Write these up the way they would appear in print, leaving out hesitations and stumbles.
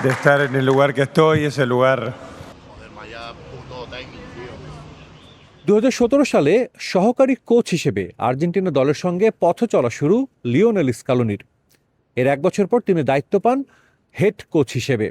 de estar en el lugar que estoy, ese lugar. 2017 সালে সহকারী coach হিসেবে Argentina দলের সঙ্গে পথ চলা শুরু লিওনেল স্কালোনির। এর এক বছর পর তিনি দায়িত্ব পান হেড কোচ হিসেবে।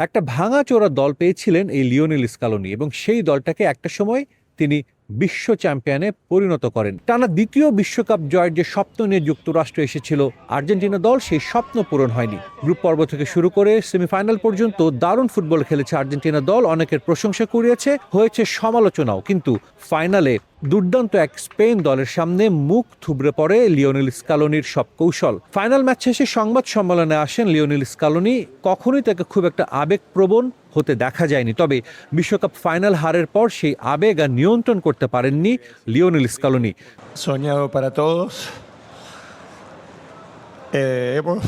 একটা ভাঙাচোরা দল পেয়েছিলেন এই লিওনেল স্কালোনি এবং সেই দলটাকে একটা সময় তিনি বিশ্ব চ্যাম্পিয়নে পরিণত করেন। টানা দ্বিতীয় বিশ্বকাপ জয়ের যে স্বপ্ন নিয়ে যুক্তরাষ্ট্র এসেছিল আর্জেন্টিনা দল, সেই স্বপ্ন পূরণ হয়নি। গ্রুপ পর্ব থেকে শুরু করে সেমিফাইনাল পর্যন্ত দারুণ ফুটবল খেলেছে আর্জেন্টিনা দল, অনেকের প্রশংসা কুড়িয়েছে, হয়েছে সমালোচনাও। কিন্তু ফাইনালে দুর্দান্ত এক স্পেন দলের সামনে মুখ থুবড়ে পড়ে লিওনেল স্কালোনির সব কৌশল। ফাইনাল ম্যাচ শেষে সংবাদ সম্মেলনে আসেন লিওনেল স্কালোনি। কখনোই তাকে খুব একটা আবেগপ্রবণ হতে দেখা যায়নি, তবে বিশ্বকাপ ফাইনাল হারের পর সেই আবেগ আর নিয়ন্ত্রণ করতে পারেননি Lionel Scaloni. Soñado para todos. Hemos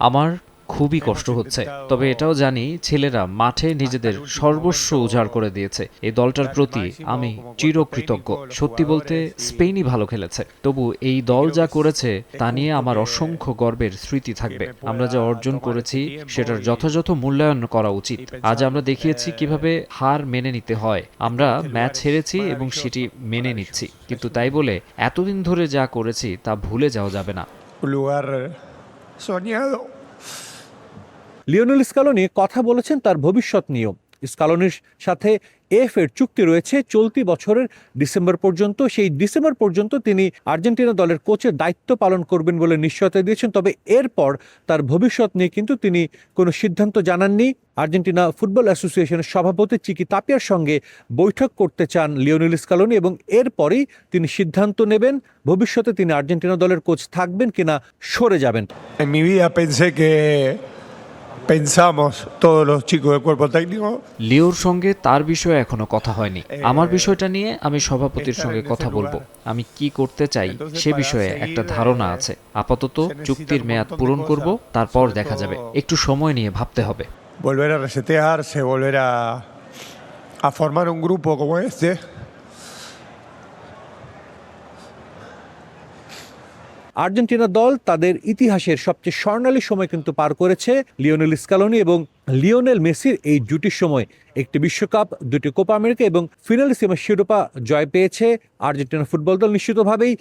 আমার খুবই কষ্ট হচ্ছে, তবে এটাও জানি ছেলেরা মাঠে নিজেদের সর্বস্ব উজাড় করে দিয়েছে। এই দলটার প্রতি আমি চিরকৃতজ্ঞ। সত্যি বলতে স্পেনই ভালো খেলেছে, তবু এই দল যা করেছে তা নিয়ে আমার অসংখ্য গর্বের স্মৃতি থাকবে। আমরা যা অর্জন করেছি সেটার যথাযথ মূল্যায়ন করা উচিত। আজ আমরা দেখিয়েছি কিভাবে হার মেনে নিতে হয়। আমরা ম্যাচ হেরেছি এবং সেটি মেনে নিচ্ছি, কিন্তু তাই বলে এতদিন ধরে যা করেছি তা ভুলে যাওয়া যাবে না। un lugar soñado. Lionel Scaloni কথা বলেছেন তার ভবিষ্যৎ নিয়েও। স্কালোনির সাথে এফ এর চুক্তি রয়েছে চলতি বছরের ডিসেম্বর পর্যন্ত। সেই ডিসেম্বর পর্যন্ত তিনি আর্জেন্টিনা দলের কোচের দায়িত্ব পালন করবেন বলে নিশ্চয়তা দিয়েছেন। তবে এরপর তার ভবিষ্যৎ নিয়ে কিন্তু তিনি কোনো সিদ্ধান্ত জানাননি। আর্জেন্টিনা ফুটবল অ্যাসোসিয়েশনের সভাপতি চিকি তাপিয়ার সঙ্গে বৈঠক করতে চান লিওনেল স্কালোনি এবং এরপরেই তিনি সিদ্ধান্ত নেবেন ভবিষ্যতে তিনি আর্জেন্টিনা দলের কোচ থাকবেন কিনা সরে যাবেন। En mi vida pensamos todos los chicos del cuerpo técnico. লিওর সঙ্গে তার বিষয়ে এখনো কথা হয়নি। আমার বিষয়টা নিয়ে আমি সভাপতির সঙ্গে কথা বলবো। আমি কি করতে চাই সে বিষয়ে একটা ধারণা আছে। আপাতত চুক্তির মেয়াদ পূরণ করব, তারপর দেখা যাবে। একটু সময় নিয়ে ভাবতে হবে। Volver a resetearse, volver a formar un grupo como este. Argentina দল তাদের ইতিহাসের সবচেয়ে স্বর্ণালী সময় কিন্তু পার করেছে লিওনেল স্কালোনি এবং লিওনেল মেসির এই জুটির সময়। একটি বিশ্বকাপ, দুটি কোপা আমেরিকা এবং ফিনালিসিমা শিরোপা জয় পেয়েছে আর্জেন্টিনা ফুটবল দল। নিশ্চিতভাবেই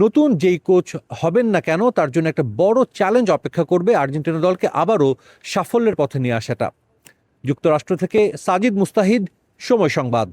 নতুন যেই কোচ হবেন না কেন তার জন্য একটা বড় চ্যালেঞ্জ অপেক্ষা করবে আর্জেন্টিনা দলকে আবারও সাফল্যের পথে নিয়ে আসাটা। যুক্তরাষ্ট্র থেকে সাজিদ মুস্তাহিদ, সময় সংবাদ।